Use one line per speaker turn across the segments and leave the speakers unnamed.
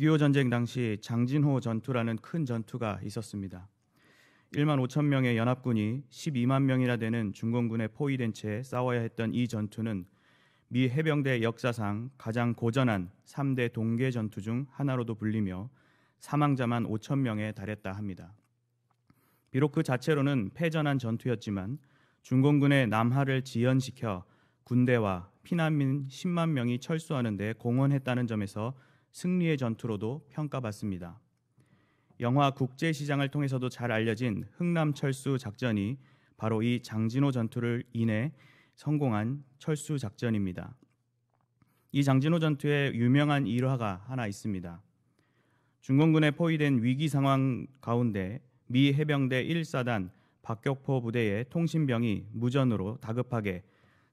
6.25 전쟁 당시 장진호 전투라는 큰 전투가 있었습니다. 1만 5천 명의 연합군이 12만 명이나 되는 중공군에 포위된 채 싸워야 했던 이 전투는 미 해병대 역사상 가장 고전한 3대 동계 전투 중 하나로도 불리며 사망자만 5천 명에 달했다 합니다. 비록 그 자체로는 패전한 전투였지만 중공군의 남하를 지연시켜 군대와 피난민 10만 명이 철수하는 데 공헌했다는 점에서 승리의 전투로도 평가받습니다. 영화 국제시장을 통해서도 잘 알려진 흥남철수 작전이 바로 이 장진호 전투를 인해 성공한 철수 작전입니다. 이 장진호 전투에 유명한 일화가 하나 있습니다. 중공군에 포위된 위기 상황 가운데 미 해병대 1사단 박격포 부대의 통신병이 무전으로 다급하게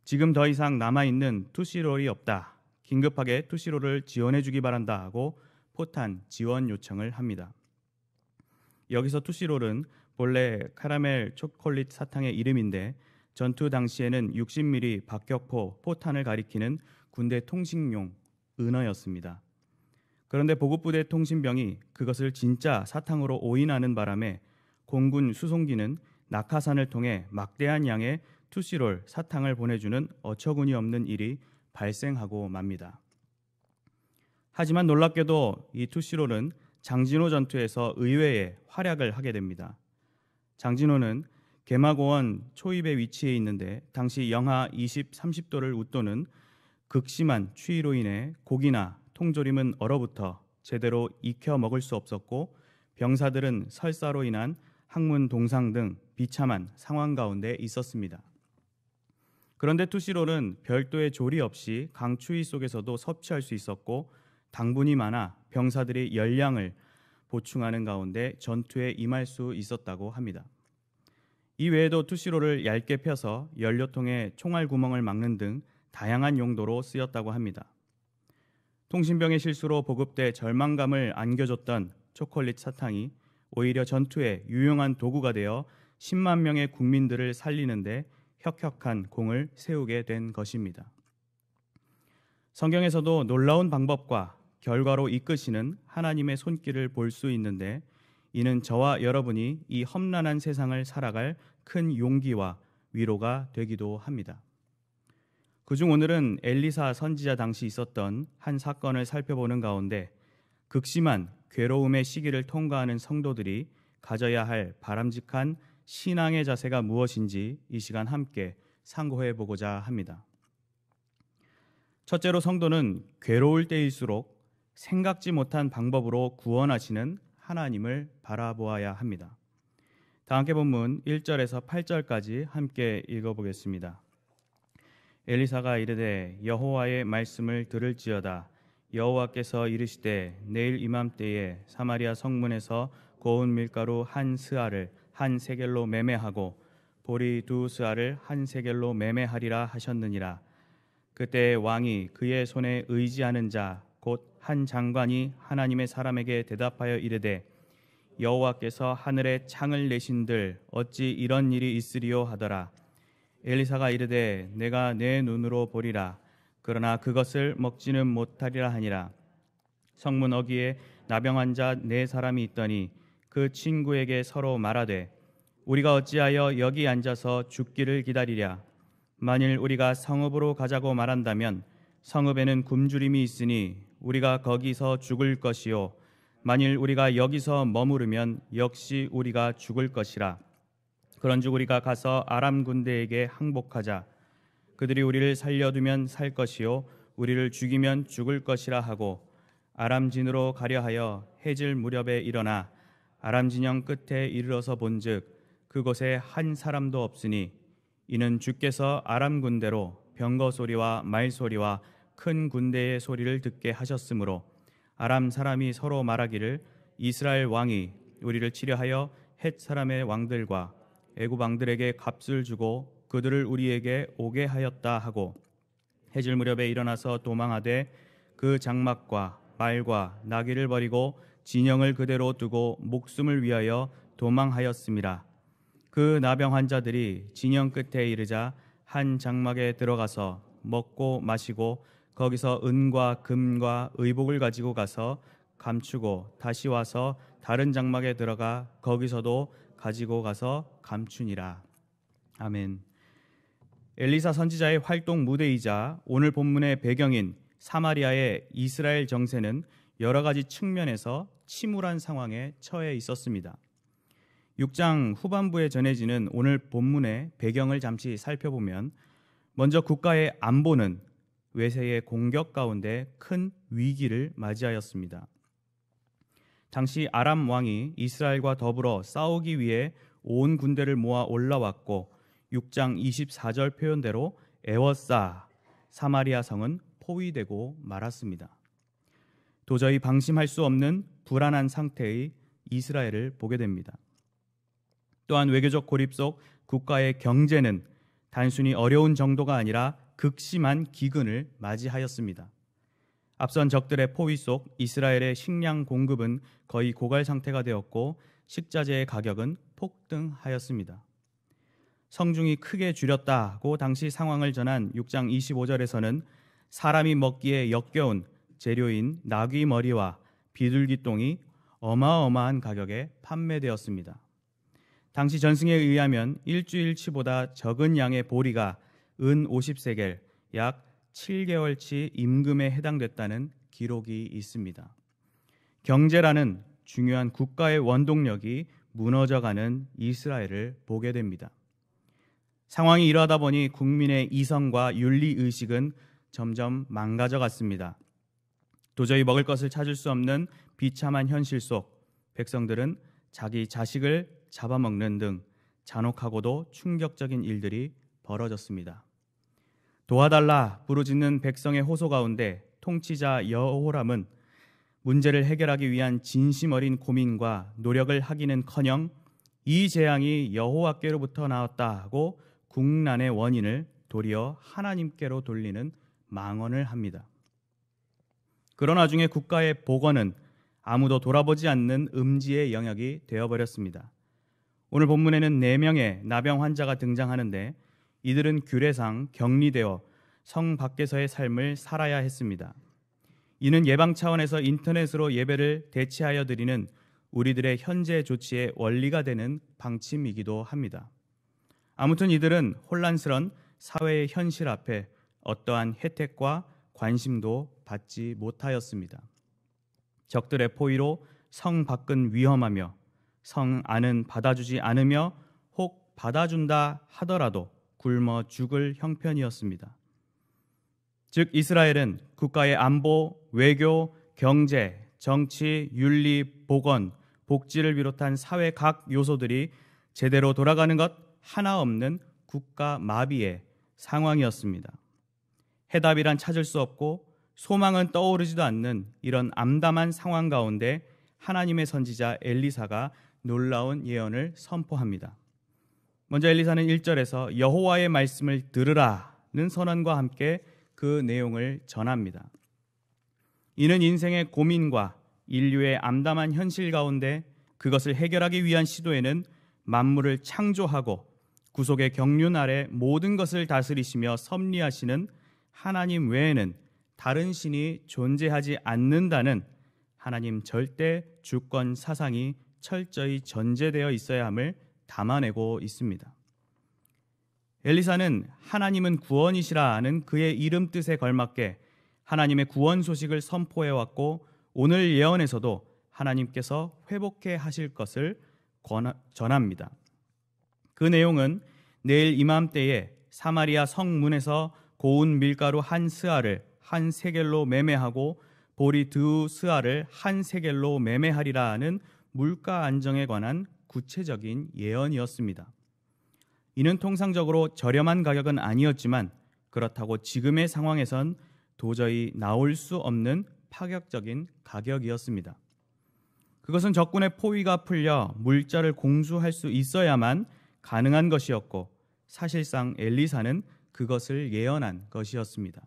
지금 더 이상 남아있는 투시롤이 없다. 긴급하게 투시롤을 지원해주기 바란다 하고 포탄 지원 요청을 합니다. 여기서 투시롤은 본래 카라멜 초콜릿 사탕의 이름인데 전투 당시에는 60mm 박격포 포탄을 가리키는 군대 통신용 은어였습니다. 그런데 보급부대 통신병이 그것을 진짜 사탕으로 오인하는 바람에 공군 수송기는 낙하산을 통해 막대한 양의 투시롤 사탕을 보내주는 어처구니 없는 일이 발생하고 맙니다. 하지만 놀랍게도 이 투시롤은 장진호 전투에서 의외의 활약을 하게 됩니다. 장진호는 개마고원 초입에 위치해 있는데 당시 영하 20, 30도를 웃도는 극심한 추위로 인해 고기나 통조림은 얼어붙어 제대로 익혀 먹을 수 없었고 병사들은 설사로 인한 항문 동상 등 비참한 상황 가운데 있었습니다. 그런데 투시롤은 별도의 조리 없이 강추위 속에서도 섭취할 수 있었고 당분이 많아 병사들이 열량을 보충하는 가운데 전투에 임할 수 있었다고 합니다. 이 외에도 투시롤을 얇게 펴서 연료통에 총알 구멍을 막는 등 다양한 용도로 쓰였다고 합니다. 통신병의 실수로 보급돼 절망감을 안겨줬던 초콜릿 사탕이 오히려 전투에 유용한 도구가 되어 10만 명의 국민들을 살리는데 혁혁한 공을 세우게 된 것입니다. 성경에서도 놀라운 방법과 결과로 이끄시는 하나님의 손길을 볼 수 있는데 이는 저와 여러분이 이 험난한 세상을 살아갈 큰 용기와 위로가 되기도 합니다. 그중 오늘은 엘리사 선지자 당시 있었던 한 사건을 살펴보는 가운데 극심한 괴로움의 시기를 통과하는 성도들이 가져야 할 바람직한 신앙의 자세가 무엇인지 이 시간 함께 상고해 보고자 합니다. 첫째로 성도는 괴로울 때일수록 생각지 못한 방법으로 구원하시는 하나님을 바라보아야 합니다. 다 함께 본문 1절에서 8절까지 함께 읽어보겠습니다. 엘리사가 이르되 여호와의 말씀을 들을지어다. 여호와께서 이르시되 내일 이맘때에 사마리아 성문에서 고운 밀가루 한 스아를 한 세겔로 매매하고 보리 두 스아를 한 세겔로 매매하리라 하셨느니라. 그때 왕이 그의 손에 의지하는 자 곧 한 장관이 하나님의 사람에게 대답하여 이르되 여호와께서 하늘에 창을 내신들 어찌 이런 일이 있으리요 하더라. 엘리사가 이르되 내가 내 눈으로 보리라. 그러나 그것을 먹지는 못하리라 하니라. 성문 어귀에 나병한 자 4사람이 있더니 그 친구에게 서로 말하되 우리가 어찌하여 여기 앉아서 죽기를 기다리랴. 만일 우리가 성읍으로 가자고 말한다면 성읍에는 굶주림이 있으니 우리가 거기서 죽을 것이요 만일 우리가 여기서 머무르면 역시 우리가 죽을 것이라. 그런즉 우리가 가서 아람 군대에게 항복하자. 그들이 우리를 살려두면 살 것이요 우리를 죽이면 죽을 것이라 하고 아람 진으로 가려 하여 해질 무렵에 일어나 아람 진영 끝에 이르러서 본즉 그곳에 한 사람도 없으니 이는 주께서 아람 군대로 병거 소리와 말 소리와 큰 군대의 소리를 듣게 하셨으므로 아람 사람이 서로 말하기를 이스라엘 왕이 우리를 치려하여 헷 사람의 왕들과 애굽 왕들에게 값을 주고 그들을 우리에게 오게 하였다 하고 해질 무렵에 일어나서 도망하되 그 장막과 말과 나귀를 버리고 진영을 그대로 두고 목숨을 위하여 도망하였음이라. 그 나병 환자들이 진영 끝에 이르자 한 장막에 들어가서 먹고 마시고 거기서 은과 금과 의복을 가지고 가서 감추고 다시 와서 다른 장막에 들어가 거기서도 가지고 가서 감추니라. 아멘. 엘리사 선지자의 활동 무대이자 오늘 본문의 배경인 사마리아의 이스라엘 정세는 여러 가지 측면에서 침울한 상황에 처해 있었습니다. 6장 후반부에 전해지는 오늘 본문의 배경을 잠시 살펴보면 먼저 국가의 안보는 외세의 공격 가운데 큰 위기를 맞이하였습니다. 당시 아람 왕이 이스라엘과 더불어 싸우기 위해 온 군대를 모아 올라왔고 6장 24절 표현대로 에워싸 사마리아 성은 포위되고 말았습니다. 도저히 방심할 수 없는 불안한 상태의 이스라엘을 보게 됩니다. 또한 외교적 고립 속 국가의 경제는 단순히 어려운 정도가 아니라 극심한 기근을 맞이하였습니다. 앞선 적들의 포위 속 이스라엘의 식량 공급은 거의 고갈 상태가 되었고 식자재의 가격은 폭등하였습니다. 성중이 크게 줄였다고 당시 상황을 전한 6장 25절에서는 사람이 먹기에 역겨운 재료인 나귀 머리와 비둘기똥이 어마어마한 가격에 판매되었습니다. 당시 전승에 의하면 일주일치보다 적은 양의 보리가 은 50세겔, 약 7개월치 임금에 해당됐다는 기록이 있습니다. 경제라는 중요한 국가의 원동력이 무너져가는 이스라엘을 보게 됩니다. 상황이 이러하다 보니 국민의 이성과 윤리의식은 점점 망가져갔습니다. 도저히 먹을 것을 찾을 수 없는 비참한 현실 속 백성들은 자기 자식을 잡아먹는 등 잔혹하고도 충격적인 일들이 벌어졌습니다. 도와달라 부르짖는 백성의 호소 가운데 통치자 여호람은 문제를 해결하기 위한 진심 어린 고민과 노력을 하기는커녕 이 재앙이 여호와께로부터 나왔다고 국난의 원인을 도리어 하나님께로 돌리는 망언을 합니다. 그러나 나중에 국가의 복원은 아무도 돌아보지 않는 음지의 영역이 되어버렸습니다. 오늘 본문에는 4명의 나병 환자가 등장하는데 이들은 규례상 격리되어 성 밖에서의 삶을 살아야 했습니다. 이는 예방 차원에서 인터넷으로 예배를 대체하여 드리는 우리들의 현재 조치의 원리가 되는 방침이기도 합니다. 아무튼 이들은 혼란스런 사회의 현실 앞에 어떠한 혜택과 관심도 받지 못하였습니다. 적들의 포위로 성 밖은 위험하며 성 안은 받아주지 않으며 혹 받아준다 하더라도 굶어 죽을 형편이었습니다. 즉 이스라엘은 국가의 안보, 외교, 경제, 정치, 윤리, 보건, 복지를 비롯한 사회 각 요소들이 제대로 돌아가는 것 하나 없는 국가 마비의 상황이었습니다. 해답이란 찾을 수 없고 소망은 떠오르지도 않는 이런 암담한 상황 가운데 하나님의 선지자 엘리사가 놀라운 예언을 선포합니다. 먼저 엘리사는 1절에서 여호와의 말씀을 들으라는 선언과 함께 그 내용을 전합니다. 이는 인생의 고민과 인류의 암담한 현실 가운데 그것을 해결하기 위한 시도에는 만물을 창조하고 구속의 경륜 아래 모든 것을 다스리시며 섭리하시는 하나님 외에는 다른 신이 존재하지 않는다는 하나님 절대 주권 사상이 철저히 전제되어 있어야 함을 담아내고 있습니다. 엘리사는 하나님은 구원이시라는 그의 이름 뜻에 걸맞게 하나님의 구원 소식을 선포해왔고 오늘 예언에서도 하나님께서 회복해 하실 것을 전합니다. 그 내용은 내일 이맘때에 사마리아 성문에서 고운 밀가루 한 스아를 한 세겔로 매매하고 보리 두 스아를 한 세겔로 매매하리라는 물가 안정에 관한 구체적인 예언이었습니다. 이는 통상적으로 저렴한 가격은 아니었지만 그렇다고 지금의 상황에선 도저히 나올 수 없는 파격적인 가격이었습니다. 그것은 적군의 포위가 풀려 물자를 공수할 수 있어야만 가능한 것이었고 사실상 엘리사는 그것을 예언한 것이었습니다.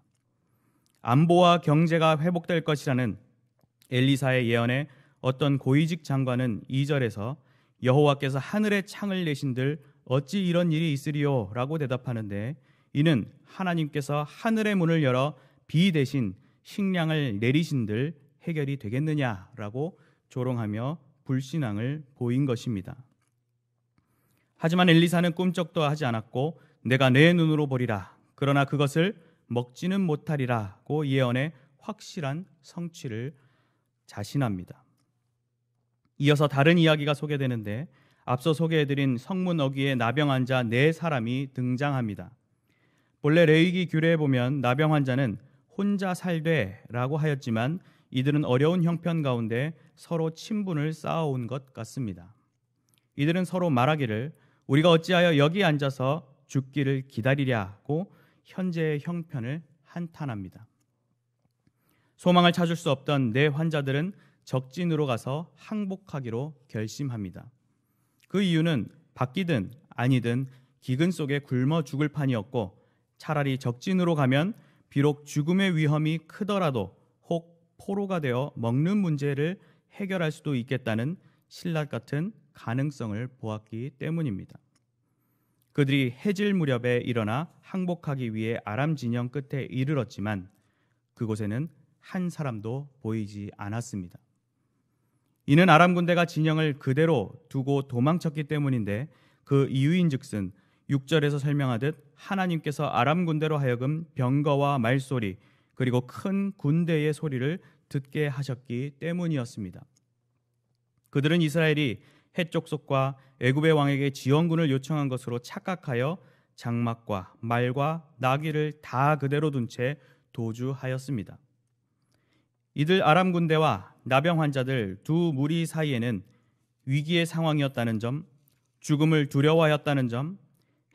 안보와 경제가 회복될 것이라는 엘리사의 예언에 어떤 고위직 장관은 2절에서 여호와께서 하늘에 창을 내신들 어찌 이런 일이 있으리요? 라고 대답하는데 이는 하나님께서 하늘의 문을 열어 비 대신 식량을 내리신들 해결이 되겠느냐라고 조롱하며 불신앙을 보인 것입니다. 하지만 엘리사는 꿈쩍도 하지 않았고 내가 내 눈으로 보리라. 그러나 그것을 먹지는 못하리라고 예언의 확실한 성취를 자신합니다. 이어서 다른 이야기가 소개되는데 앞서 소개해드린 성문 어귀에 나병 환자 4사람이 등장합니다. 본래 레위기 규례에 보면 나병 환자는 혼자 살되라고 하였지만 이들은 어려운 형편 가운데 서로 친분을 쌓아온 것 같습니다. 이들은 서로 말하기를 우리가 어찌하여 여기 앉아서 죽기를 기다리랴고 현재의 형편을 한탄합니다. 소망을 찾을 수 없던 네 환자들은 적진으로 가서 항복하기로 결심합니다. 그 이유는 바뀌든 아니든 기근 속에 굶어 죽을 판이었고 차라리 적진으로 가면 비록 죽음의 위험이 크더라도 혹 포로가 되어 먹는 문제를 해결할 수도 있겠다는 신라 같은 가능성을 보았기 때문입니다. 그들이 해질 무렵에 일어나 항복하기 위해 아람 진영 끝에 이르렀지만 그곳에는 한 사람도 보이지 않았습니다. 이는 아람 군대가 진영을 그대로 두고 도망쳤기 때문인데 그 이유인즉슨 6절에서 설명하듯 하나님께서 아람 군대로 하여금 병거와 말소리 그리고 큰 군대의 소리를 듣게 하셨기 때문이었습니다. 그들은 이스라엘이 헷족속과 애굽의 왕에게 지원군을 요청한 것으로 착각하여 장막과 말과 나귀를 다 그대로 둔 채 도주하였습니다. 이들 아람 군대와 나병 환자들 두 무리 사이에는 위기의 상황이었다는 점, 죽음을 두려워하였다는 점,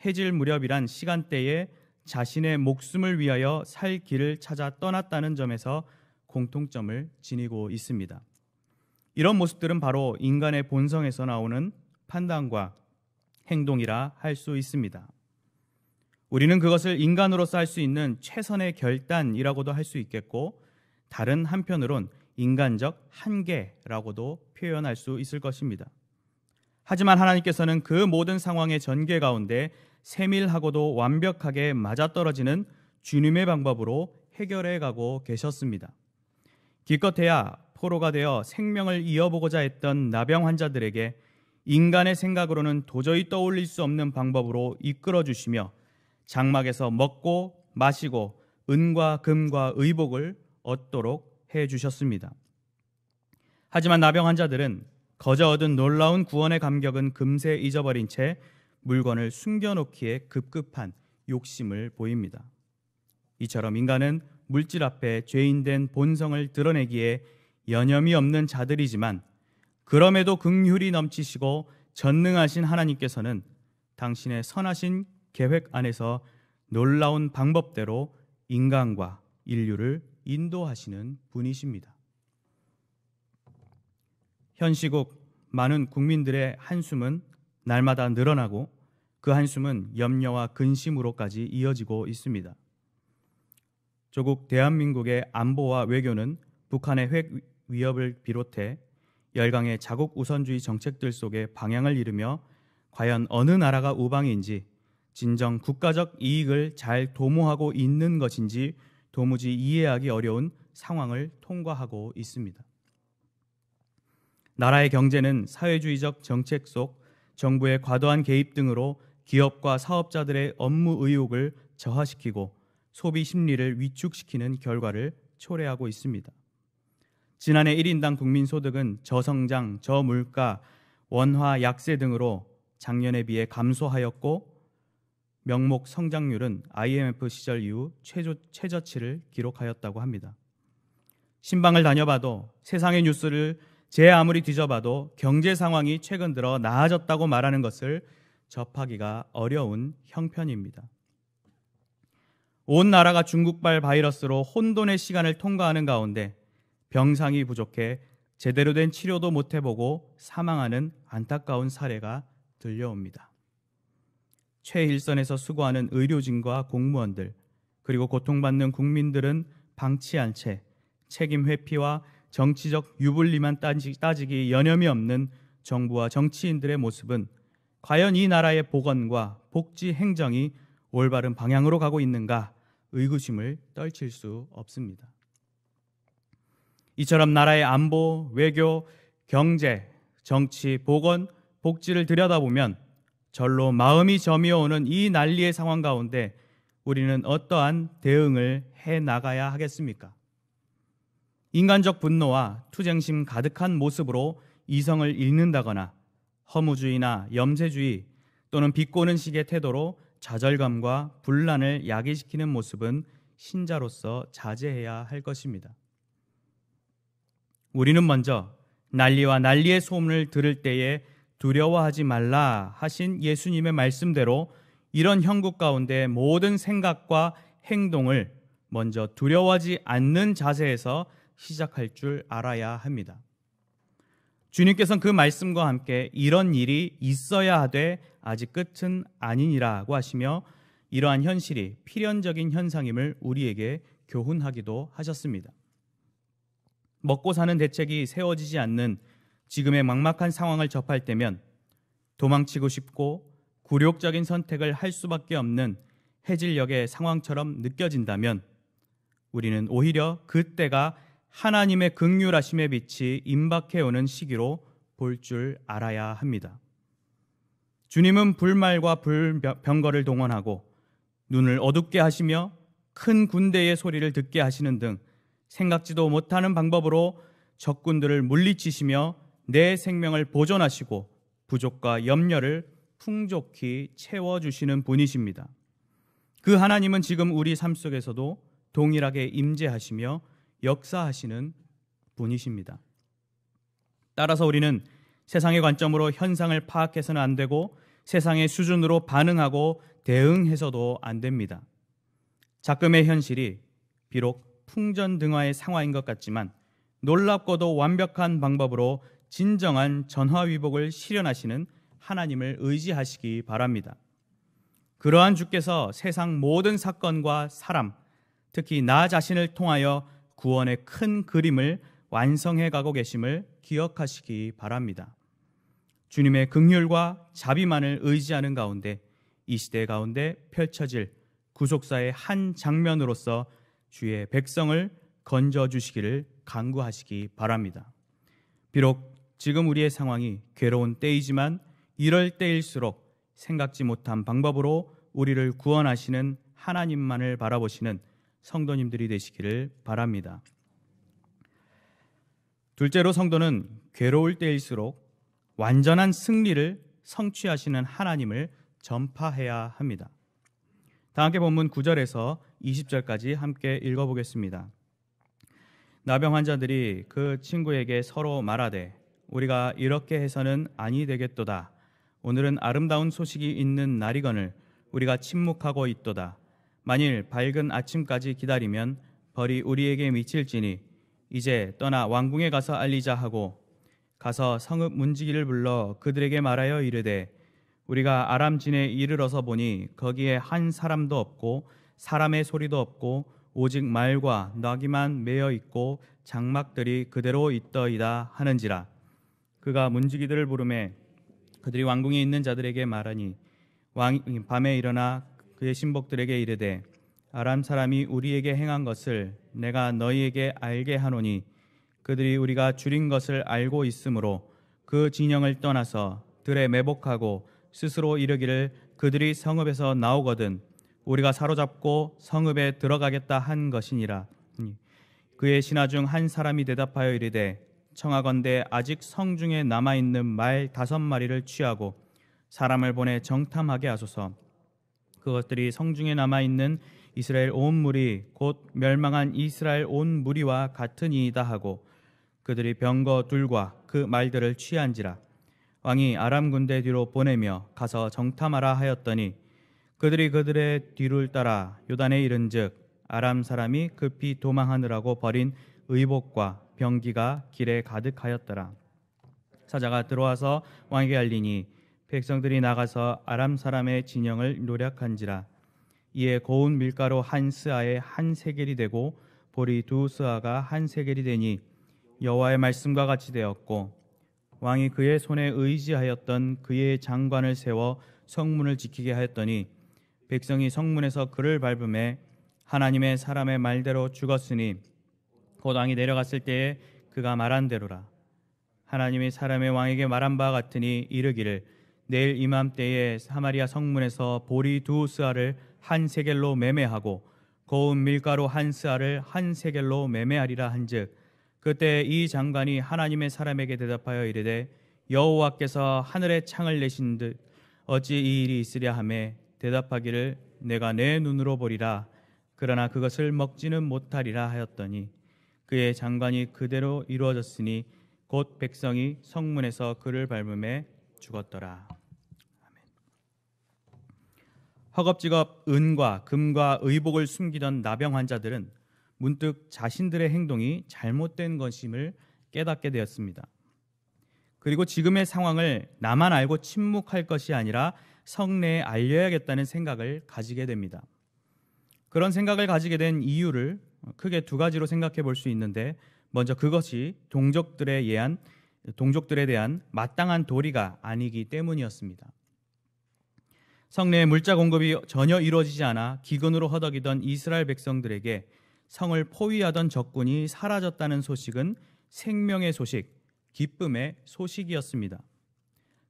해질 무렵이란 시간대에 자신의 목숨을 위하여 살 길을 찾아 떠났다는 점에서 공통점을 지니고 있습니다. 이런 모습들은 바로 인간의 본성에서 나오는 판단과 행동이라 할 수 있습니다. 우리는 그것을 인간으로서 할 수 있는 최선의 결단이라고도 할 수 있겠고 다른 한편으론 인간적 한계라고도 표현할 수 있을 것입니다. 하지만 하나님께서는 그 모든 상황의 전개 가운데 세밀하고도 완벽하게 맞아떨어지는 주님의 방법으로 해결해 가고 계셨습니다. 기껏해야 포로가 되어 생명을 이어보고자 했던 나병 환자들에게 인간의 생각으로는 도저히 떠올릴 수 없는 방법으로 이끌어 주시며 장막에서 먹고 마시고 은과 금과 의복을 얻도록 해주셨습니다. 하지만 나병 환자들은 거저 얻은 놀라운 구원의 감격은 금세 잊어버린 채 물건을 숨겨놓기에 급급한 욕심을 보입니다. 이처럼 인간은 물질 앞에 죄인된 본성을 드러내기에 여념이 없는 자들이지만 그럼에도 긍휼이 넘치시고 전능하신 하나님께서는 당신의 선하신 계획 안에서 놀라운 방법대로 인간과 인류를 인도하시는 분이십니다. 현 시국 많은 국민들의 한숨은 날마다 늘어나고 그 한숨은 염려와 근심으로까지 이어지고 있습니다. 조국 대한민국의 안보와 외교는 북한의 핵 위협을 비롯해 열강의 자국 우선주의 정책들 속에 방향을 잃으며 과연 어느 나라가 우방인지 진정 국가적 이익을 잘 도모하고 있는 것인지 도무지 이해하기 어려운 상황을 통과하고 있습니다. 나라의 경제는 사회주의적 정책 속 정부의 과도한 개입 등으로 기업과 사업자들의 업무 의욕을 저하시키고 소비 심리를 위축시키는 결과를 초래하고 있습니다. 지난해 1인당 국민소득은 저성장, 저물가, 원화 약세 등으로 작년에 비해 감소하였고 명목 성장률은 IMF 시절 이후 최저치를 기록하였다고 합니다. 신방을 다녀봐도 세상의 뉴스를 제 아무리 뒤져봐도 경제 상황이 최근 들어 나아졌다고 말하는 것을 접하기가 어려운 형편입니다. 온 나라가 중국발 바이러스로 혼돈의 시간을 통과하는 가운데 병상이 부족해 제대로 된 치료도 못 해보고 사망하는 안타까운 사례가 들려옵니다. 최일선에서 수고하는 의료진과 공무원들 그리고 고통받는 국민들은 방치한 채 책임 회피와 정치적 유불리만 따지기 여념이 없는 정부와 정치인들의 모습은 과연 이 나라의 보건과 복지 행정이 올바른 방향으로 가고 있는가 의구심을 떨칠 수 없습니다. 이처럼 나라의 안보, 외교, 경제, 정치, 보건, 복지를 들여다보면 절로 마음이 저미어 오는 이 난리의 상황 가운데 우리는 어떠한 대응을 해 나가야 하겠습니까? 인간적 분노와 투쟁심 가득한 모습으로 이성을 잃는다거나 허무주의나 염세주의 또는 비꼬는 식의 태도로 좌절감과 분란을 야기시키는 모습은 신자로서 자제해야 할 것입니다. 우리는 먼저 난리와 난리의 소문을 들을 때에 두려워하지 말라 하신 예수님의 말씀대로 이런 형국 가운데 모든 생각과 행동을 먼저 두려워하지 않는 자세에서 시작할 줄 알아야 합니다. 주님께서는 그 말씀과 함께 이런 일이 있어야 하되 아직 끝은 아니니라고 하시며 이러한 현실이 필연적인 현상임을 우리에게 교훈하기도 하셨습니다. 먹고 사는 대책이 세워지지 않는 지금의 막막한 상황을 접할 때면 도망치고 싶고 굴욕적인 선택을 할 수밖에 없는 해질녘의 상황처럼 느껴진다면 우리는 오히려 그때가 하나님의 긍휼하심의 빛이 임박해오는 시기로 볼 줄 알아야 합니다. 주님은 불말과 불병거를 동원하고 눈을 어둡게 하시며 큰 군대의 소리를 듣게 하시는 등 생각지도 못하는 방법으로 적군들을 물리치시며 내 생명을 보존하시고 부족과 염려를 풍족히 채워주시는 분이십니다. 그 하나님은 지금 우리 삶 속에서도 동일하게 임재하시며 역사하시는 분이십니다. 따라서 우리는 세상의 관점으로 현상을 파악해서는 안 되고 세상의 수준으로 반응하고 대응해서도 안 됩니다. 작금의 현실이 비록 풍전등화의 상황인 것 같지만 놀랍고도 완벽한 방법으로 진정한 전화위복을 실현하시는 하나님을 의지하시기 바랍니다. 그러한 주께서 세상 모든 사건과 사람, 특히 나 자신을 통하여 구원의 큰 그림을 완성해 가고 계심을 기억하시기 바랍니다. 주님의 긍휼과 자비만을 의지하는 가운데 이 시대 가운데 펼쳐질 구속사의 한 장면으로서 주의 백성을 건져주시기를 간구하시기 바랍니다. 비록 지금 우리의 상황이 괴로운 때이지만 이럴 때일수록 생각지 못한 방법으로 우리를 구원하시는 하나님만을 바라보시는 성도님들이 되시기를 바랍니다. 둘째로 성도는 괴로울 때일수록 완전한 승리를 성취하시는 하나님을 전파해야 합니다. 다 함께 본문 9절에서 20절까지 함께 읽어보겠습니다. 나병 환자들이 그 친구에게 서로 말하되 우리가 이렇게 해서는 아니 되겠도다. 오늘은 아름다운 소식이 있는 날이거늘 우리가 침묵하고 있도다. 만일 밝은 아침까지 기다리면 벌이 우리에게 미칠지니 이제 떠나 왕궁에 가서 알리자 하고 가서 성읍 문지기를 불러 그들에게 말하여 이르되 우리가 아람 진에 이르러서 보니 거기에 한 사람도 없고 사람의 소리도 없고 오직 말과 나귀만 매어 있고 장막들이 그대로 있더이다 하는지라. 그가 문지기들을 부르매 그들이 왕궁에 있는 자들에게 말하니 왕이 밤에 일어나 그의 신복들에게 이르되 아람 사람이 우리에게 행한 것을 내가 너희에게 알게 하노니 그들이 우리가 줄인 것을 알고 있으므로 그 진영을 떠나서 들에 매복하고 스스로 이르기를 그들이 성읍에서 나오거든 우리가 사로잡고 성읍에 들어가겠다 한 것이니라. 그의 신하 중 한 사람이 대답하여 이르되 청하건대 아직 성중에 남아있는 말 5마리를 취하고 사람을 보내 정탐하게 하소서. 그것들이 성중에 남아있는 이스라엘 온 무리 곧 멸망한 이스라엘 온 무리와 같으니이다 하고 그들이 병거 둘과 그 말들을 취한지라. 왕이 아람 군대 뒤로 보내며 가서 정탐하라 하였더니 그들이 그들의 뒤를 따라 요단에 이른즉 아람 사람이 급히 도망하느라고 버린 의복과 병기가 길에 가득하였더라. 사자가 들어와서 왕에게 알리니 백성들이 나가서 아람 사람의 진영을 노략한지라. 이에 고운 밀가루 한 스아에 한 세겔이 되고 보리 2스아가 한 세겔이 되니 여호와의 말씀과 같이 되었고 왕이 그의 손에 의지하였던 그의 장관을 세워 성문을 지키게 하였더니 백성이 성문에서 그를 밟음에 하나님의 사람의 말대로 죽었으니 곧 왕이 내려갔을 때에 그가 말한 대로라. 하나님이 사람의 왕에게 말한 바 같으니 이르기를 내일 이맘때에 사마리아 성문에서 보리 2스아를 한 세겔로 매매하고 고운 밀가루 한 스아를 한 세겔로 매매하리라 한즉 그때 이 장관이 하나님의 사람에게 대답하여 이르되 여호와께서 하늘에 창을 내신 듯 어찌 이 일이 있으랴 하매 대답하기를 내가 내 눈으로 보리라 그러나 그것을 먹지는 못하리라 하였더니 그의 장관이 그대로 이루어졌으니 곧 백성이 성문에서 그를 밟음에 죽었더라. 아멘. 허겁지겁 은과 금과 의복을 숨기던 나병 환자들은 문득 자신들의 행동이 잘못된 것임을 깨닫게 되었습니다. 그리고 지금의 상황을 나만 알고 침묵할 것이 아니라 성내에 알려야겠다는 생각을 가지게 됩니다. 그런 생각을 가지게 된 이유를 크게 두 가지로 생각해 볼 수 있는데 먼저 그것이 동족들에 대한 마땅한 도리가 아니기 때문이었습니다. 성내에 물자 공급이 전혀 이루어지지 않아 기근으로 허덕이던 이스라엘 백성들에게 성을 포위하던 적군이 사라졌다는 소식은 생명의 소식, 기쁨의 소식이었습니다.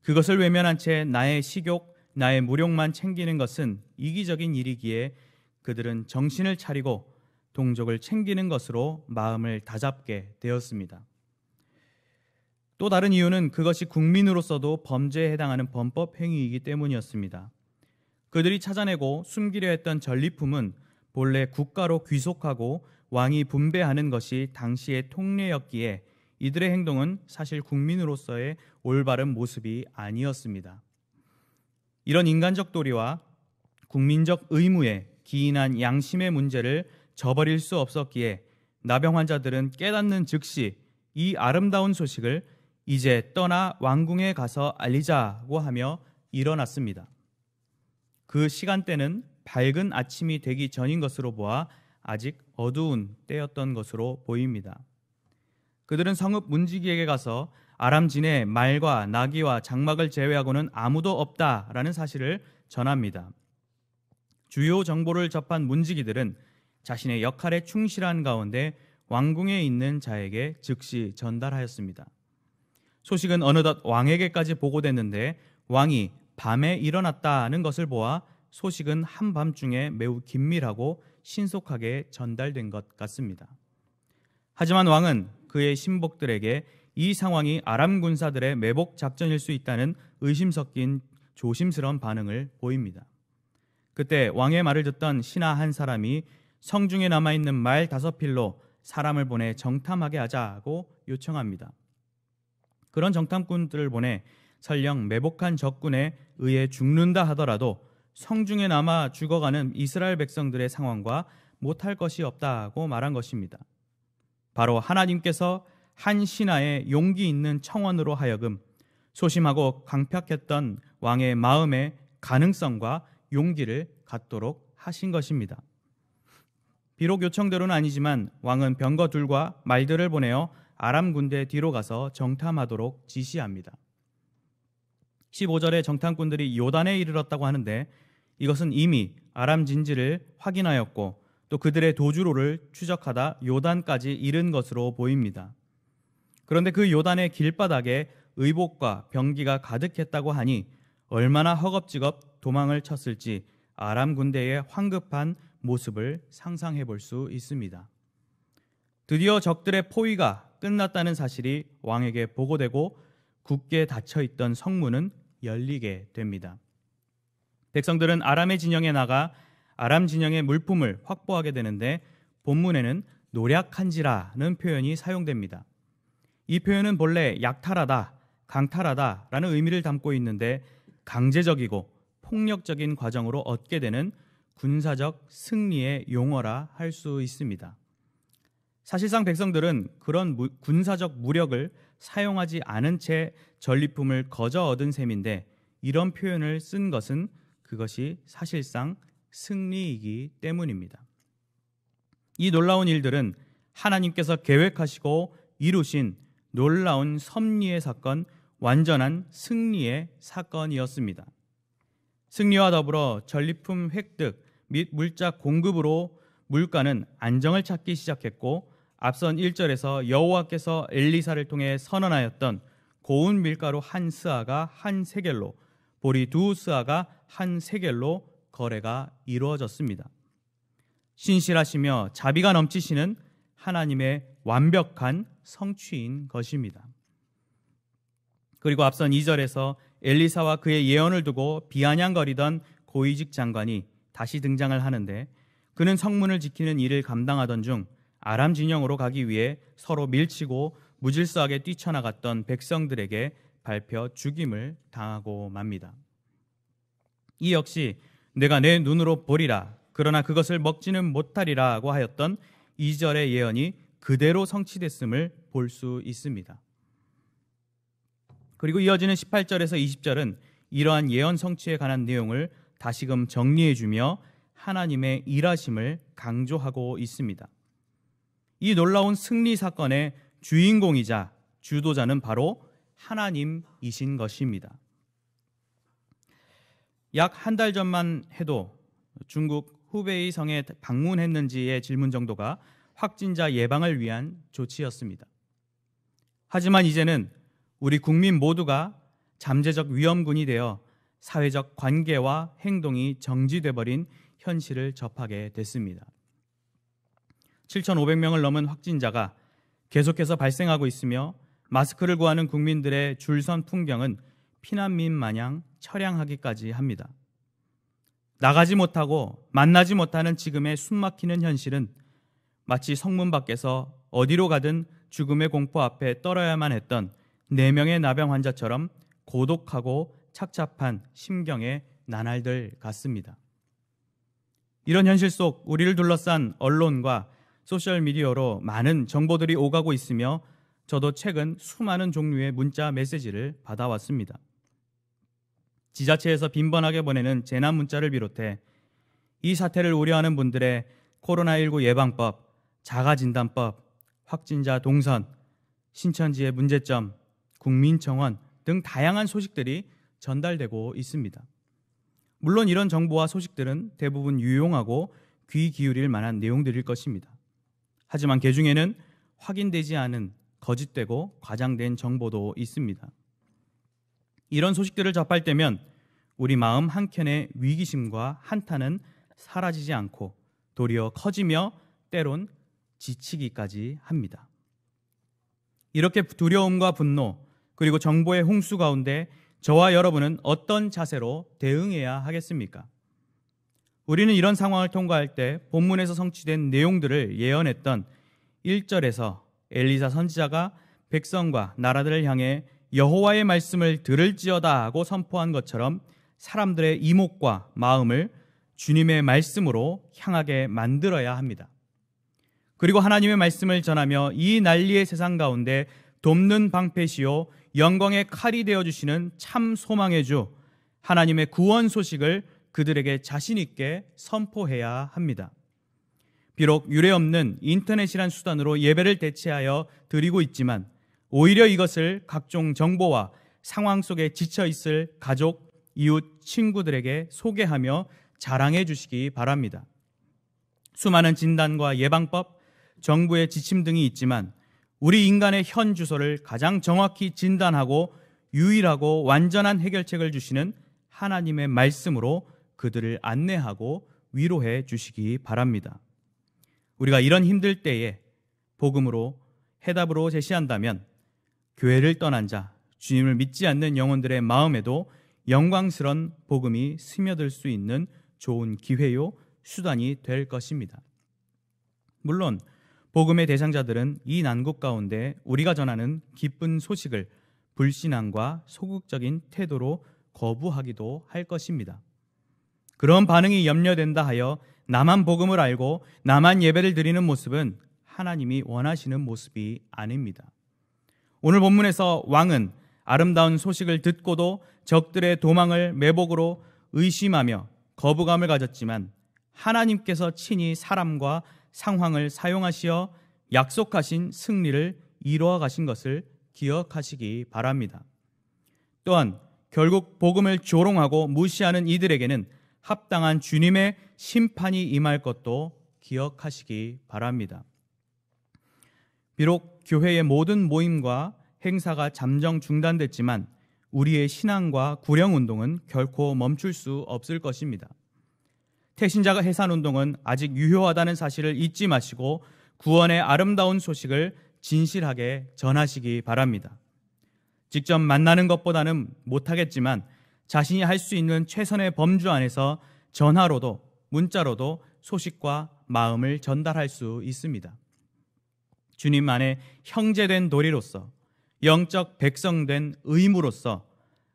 그것을 외면한 채 나의 식욕, 나의 무력만 챙기는 것은 이기적인 일이기에 그들은 정신을 차리고 동족을 챙기는 것으로 마음을 다잡게 되었습니다. 또 다른 이유는 그것이 국민으로서도 범죄에 해당하는 범법 행위이기 때문이었습니다. 그들이 찾아내고 숨기려 했던 전리품은 본래 국가로 귀속하고 왕이 분배하는 것이 당시의 통례였기에 이들의 행동은 사실 국민으로서의 올바른 모습이 아니었습니다. 이런 인간적 도리와 국민적 의무에 기인한 양심의 문제를 저버릴 수 없었기에 나병 환자들은 깨닫는 즉시 이 아름다운 소식을 이제 떠나 왕궁에 가서 알리자고 하며 일어났습니다. 그 시간대는 밝은 아침이 되기 전인 것으로 보아 아직 어두운 때였던 것으로 보입니다. 그들은 성읍 문지기에게 가서 아람 진에 말과 나귀와 장막을 제외하고는 아무도 없다라는 사실을 전합니다. 주요 정보를 접한 문지기들은 자신의 역할에 충실한 가운데 왕궁에 있는 자에게 즉시 전달하였습니다. 소식은 어느덧 왕에게까지 보고됐는데 왕이 밤에 일어났다는 것을 보아 소식은 한밤중에 매우 긴밀하고 신속하게 전달된 것 같습니다. 하지만 왕은 그의 신복들에게 이 상황이 아람 군사들의 매복 작전일 수 있다는 의심 섞인 조심스러운 반응을 보입니다. 그때 왕의 말을 듣던 신하 한 사람이 성중에 남아있는 말 5필로 사람을 보내 정탐하게 하자고 요청합니다. 그런 정탐꾼들을 보내 설령 매복한 적군에 의해 죽는다 하더라도 성중에 남아 죽어가는 이스라엘 백성들의 상황과 못할 것이 없다고 말한 것입니다. 바로 하나님께서 한 신하의 용기 있는 청원으로 하여금 소심하고 강팍했던 왕의 마음의 가능성과 용기를 갖도록 하신 것입니다. 비록 요청대로는 아니지만 왕은 병거 둘과 말들을 보내어 아람 군대 뒤로 가서 정탐하도록 지시합니다. 15절에 정탐꾼들이 요단에 이르렀다고 하는데 이것은 이미 아람 진지를 확인하였고 또 그들의 도주로를 추적하다 요단까지 이른 것으로 보입니다. 그런데 그 요단의 길바닥에 의복과 병기가 가득했다고 하니 얼마나 허겁지겁 도망을 쳤을지 아람 군대의 황급한 모습을 상상해 볼 수 있습니다. 드디어 적들의 포위가 끝났다는 사실이 왕에게 보고되고 굳게 닫혀있던 성문은 열리게 됩니다. 백성들은 아람의 진영에 나가 아람 진영의 물품을 확보하게 되는데 본문에는 노략한지라는 표현이 사용됩니다. 이 표현은 본래 약탈하다, 강탈하다라는 의미를 담고 있는데 강제적이고 폭력적인 과정으로 얻게 되는 군사적 승리의 용어라 할 수 있습니다. 사실상 백성들은 그런 군사적 무력을 사용하지 않은 채 전리품을 거저 얻은 셈인데 이런 표현을 쓴 것은 그것이 사실상 승리이기 때문입니다. 이 놀라운 일들은 하나님께서 계획하시고 이루신 놀라운 섭리의 사건, 완전한 승리의 사건이었습니다. 승리와 더불어 전리품 획득 및 물자 공급으로 물가는 안정을 찾기 시작했고 앞선 1절에서 여호와께서 엘리사를 통해 선언하였던 고운 밀가루 한 스아가 한 세겔로, 보리 두 스아가 한 세겔로 거래가 이루어졌습니다. 신실하시며 자비가 넘치시는 하나님의 완벽한 성취인 것입니다. 그리고 앞선 2절에서 엘리사와 그의 예언을 두고 비아냥거리던 고위직 장관이 다시 등장을 하는데, 그는 성문을 지키는 일을 감당하던 중 아람 진영으로 가기 위해 서로 밀치고 무질서하게 뛰쳐나갔던 백성들에게 밟혀 죽임을 당하고 맙니다. 이 역시 내가 내 눈으로 보리라, 그러나 그것을 먹지는 못하리라고 하였던 2절의 예언이 그대로 성취됐음을 볼 수 있습니다. 그리고 이어지는 18절에서 20절은 이러한 예언 성취에 관한 내용을 다시금 정리해주며 하나님의 일하심을 강조하고 있습니다. 이 놀라운 승리 사건의 주인공이자 주도자는 바로 하나님이신 것입니다. 약 한 달 전만 해도 중국 후베이 성에 방문했는지의 질문 정도가 확진자 예방을 위한 조치였습니다. 하지만 이제는 우리 국민 모두가 잠재적 위험군이 되어 사회적 관계와 행동이 정지돼 버린 현실을 접하게 됐습니다. 7,500명을 넘은 확진자가 계속해서 발생하고 있으며 마스크를 구하는 국민들의 줄선 풍경은 피난민 마냥 처량하기까지 합니다. 나가지 못하고 만나지 못하는 지금의 숨막히는 현실은 마치 성문 밖에서 어디로 가든 죽음의 공포 앞에 떨어야만 했던 4명의 나병 환자처럼 고독하고 착잡한 심경의 나날들 같습니다. 이런 현실 속 우리를 둘러싼 언론과 소셜미디어로 많은 정보들이 오가고 있으며 저도 최근 수많은 종류의 문자 메시지를 받아왔습니다. 지자체에서 빈번하게 보내는 재난 문자를 비롯해 이 사태를 우려하는 분들의 코로나19 예방법, 자가진단법, 확진자 동선, 신천지의 문제점, 국민청원 등 다양한 소식들이 전달되고 있습니다. 물론 이런 정보와 소식들은 대부분 유용하고 귀 기울일 만한 내용들일 것입니다. 하지만 그중에는 확인되지 않은 거짓되고 과장된 정보도 있습니다. 이런 소식들을 접할 때면 우리 마음 한켠의 위기심과 한탄은 사라지지 않고 도리어 커지며 때론 지치기까지 합니다. 이렇게 두려움과 분노 그리고 정보의 홍수 가운데 저와 여러분은 어떤 자세로 대응해야 하겠습니까? 우리는 이런 상황을 통과할 때 본문에서 성취된 내용들을 예언했던 1절에서 엘리사 선지자가 백성과 나라들을 향해 여호와의 말씀을 들을지어다 하고 선포한 것처럼 사람들의 이목과 마음을 주님의 말씀으로 향하게 만들어야 합니다. 그리고 하나님의 말씀을 전하며 이 난리의 세상 가운데 돕는 방패시요 영광의 칼이 되어주시는 참 소망의 주 하나님의 구원 소식을 그들에게 자신 있게 선포해야 합니다. 비록 유례없는 인터넷이란 수단으로 예배를 대체하여 드리고 있지만 오히려 이것을 각종 정보와 상황 속에 지쳐 있을 가족, 이웃, 친구들에게 소개하며 자랑해 주시기 바랍니다. 수많은 진단과 예방법, 정부의 지침 등이 있지만 우리 인간의 현 주소를 가장 정확히 진단하고 유일하고 완전한 해결책을 주시는 하나님의 말씀으로 그들을 안내하고 위로해 주시기 바랍니다. 우리가 이런 힘들 때에 복음으로 해답으로 제시한다면 교회를 떠난 자, 주님을 믿지 않는 영혼들의 마음에도 영광스런 복음이 스며들 수 있는 좋은 기회요, 수단이 될 것입니다. 물론 복음의 대상자들은 이 난국 가운데 우리가 전하는 기쁜 소식을 불신앙과 소극적인 태도로 거부하기도 할 것입니다. 그런 반응이 염려된다 하여 나만 복음을 알고 나만 예배를 드리는 모습은 하나님이 원하시는 모습이 아닙니다. 오늘 본문에서 왕은 아름다운 소식을 듣고도 적들의 도망을 매복으로 의심하며 거부감을 가졌지만 하나님께서 친히 사람과 상황을 사용하시어 약속하신 승리를 이루어 가신 것을 기억하시기 바랍니다. 또한 결국 복음을 조롱하고 무시하는 이들에게는 합당한 주님의 심판이 임할 것도 기억하시기 바랍니다. 비록 교회의 모든 모임과 행사가 잠정 중단됐지만 우리의 신앙과 구령운동은 결코 멈출 수 없을 것입니다. 태신자가 해산운동은 아직 유효하다는 사실을 잊지 마시고 구원의 아름다운 소식을 진실하게 전하시기 바랍니다. 직접 만나는 것보다는 못하겠지만 자신이 할 수 있는 최선의 범주 안에서 전화로도 문자로도 소식과 마음을 전달할 수 있습니다. 주님 안에 형제된 도리로서, 영적 백성된 의무로서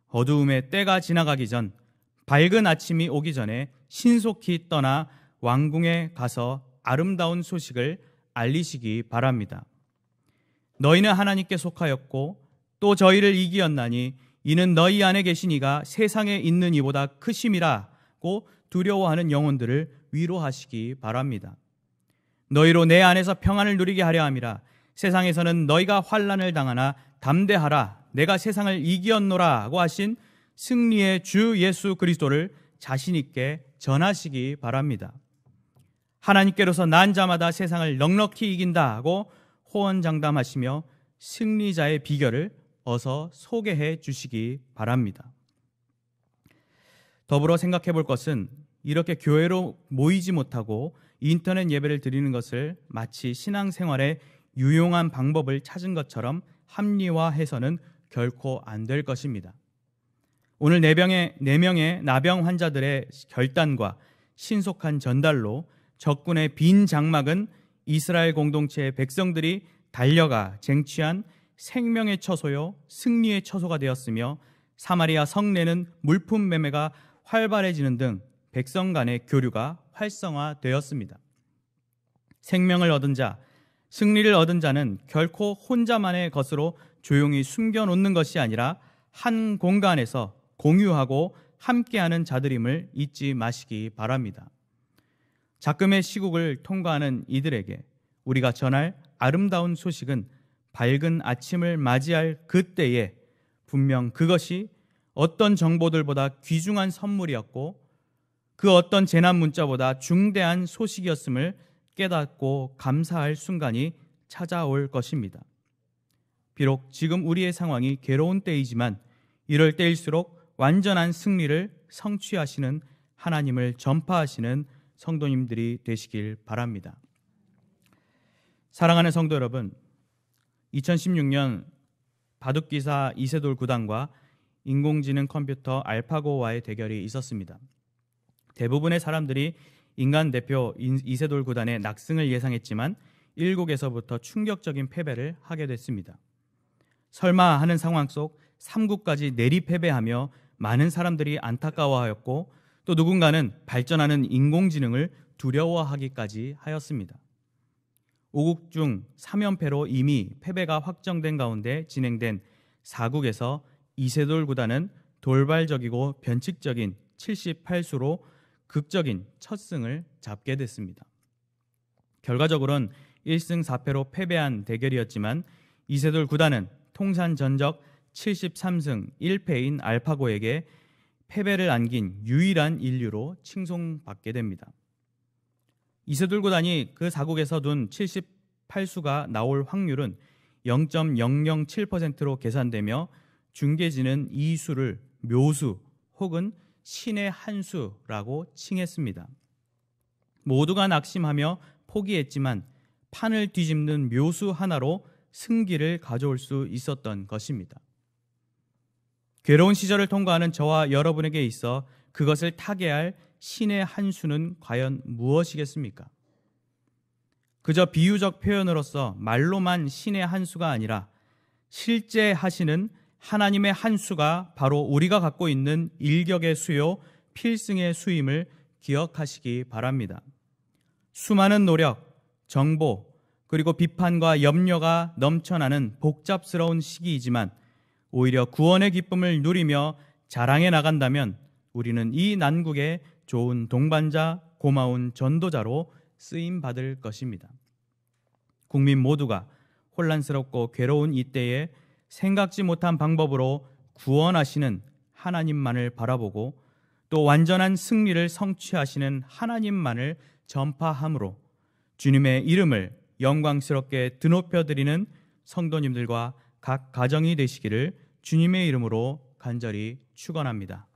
어두움의 때가 지나가기 전, 밝은 아침이 오기 전에 신속히 떠나 왕궁에 가서 아름다운 소식을 알리시기 바랍니다. 너희는 하나님께 속하였고 또 저희를 이기었나니 이는 너희 안에 계신 이가 세상에 있는 이보다 크심이라고 두려워하는 영혼들을 위로하시기 바랍니다. 너희로 내 안에서 평안을 누리게 하려 함이라. 세상에서는 너희가 환난을 당하나 담대하라. 내가 세상을 이기었노라고 하신 승리의 주 예수 그리스도를 자신 있게 전하시기 바랍니다. 하나님께로서 난 자마다 세상을 넉넉히 이긴다고 호언장담하시며 승리자의 비결을 어서 소개해 주시기 바랍니다. 더불어 생각해 볼 것은 이렇게 교회로 모이지 못하고 인터넷 예배를 드리는 것을 마치 신앙생활의 유용한 방법을 찾은 것처럼 합리화해서는 결코 안 될 것입니다. 오늘 4명의 나병 환자들의 결단과 신속한 전달로 적군의 빈 장막은 이스라엘 공동체의 백성들이 달려가 쟁취한 생명의 처소요 승리의 처소가 되었으며 사마리아 성내는 물품 매매가 활발해지는 등 백성 간의 교류가 활성화되었습니다. 생명을 얻은 자, 승리를 얻은 자는 결코 혼자만의 것으로 조용히 숨겨놓는 것이 아니라 한 공간에서 공유하고 함께하는 자들임을 잊지 마시기 바랍니다. 작금의 시국을 통과하는 이들에게 우리가 전할 아름다운 소식은 밝은 아침을 맞이할 그때에 분명 그것이 어떤 정보들보다 귀중한 선물이었고 그 어떤 재난 문자보다 중대한 소식이었음을 깨닫고 감사할 순간이 찾아올 것입니다. 비록 지금 우리의 상황이 괴로운 때이지만 이럴 때일수록 완전한 승리를 성취하시는 하나님을 전파하시는 성도님들이 되시길 바랍니다. 사랑하는 성도 여러분, 2016년 바둑기사 이세돌 구단과 인공지능 컴퓨터 알파고와의 대결이 있었습니다. 대부분의 사람들이 인간 대표 이세돌 구단의 낙승을 예상했지만 1국에서부터 충격적인 패배를 하게 됐습니다. 설마 하는 상황 속 3국까지 내리 패배하며 많은 사람들이 안타까워하였고 또 누군가는 발전하는 인공지능을 두려워하기까지 하였습니다. 5국 중 3연패로 이미 패배가 확정된 가운데 진행된 4국에서 이세돌 구단은 돌발적이고 변칙적인 78수로 극적인 첫 승을 잡게 됐습니다. 결과적으로는 1승 4패로 패배한 대결이었지만 이세돌 구단은 통산 전적 73승 1패인 알파고에게 패배를 안긴 유일한 인류로 칭송받게 됩니다. 이세돌 구단이 그 4국에서 둔 78수가 나올 확률은 0.007%로 계산되며 중계진은 이 수를 묘수 혹은 신의 한 수라고 칭했습니다. 모두가 낙심하며 포기했지만 판을 뒤집는 묘수 하나로 승기를 가져올 수 있었던 것입니다. 괴로운 시절을 통과하는 저와 여러분에게 있어 그것을 타개할 신의 한 수는 과연 무엇이겠습니까? 그저 비유적 표현으로서 말로만 신의 한 수가 아니라 실제 하시는 하나님의 한 수가 바로 우리가 갖고 있는 일격의 수요, 필승의 수임을 기억하시기 바랍니다. 수많은 노력, 정보, 그리고 비판과 염려가 넘쳐나는 복잡스러운 시기이지만 오히려 구원의 기쁨을 누리며 자랑해 나간다면 우리는 이 난국의 좋은 동반자, 고마운 전도자로 쓰임받을 것입니다. 국민 모두가 혼란스럽고 괴로운 이때에 생각지 못한 방법으로 구원하시는 하나님만을 바라보고 또 완전한 승리를 성취하시는 하나님만을 전파함으로 주님의 이름을 영광스럽게 드높여 드리는 성도님들과 각 가정이 되시기를 주님의 이름으로 간절히 축원합니다.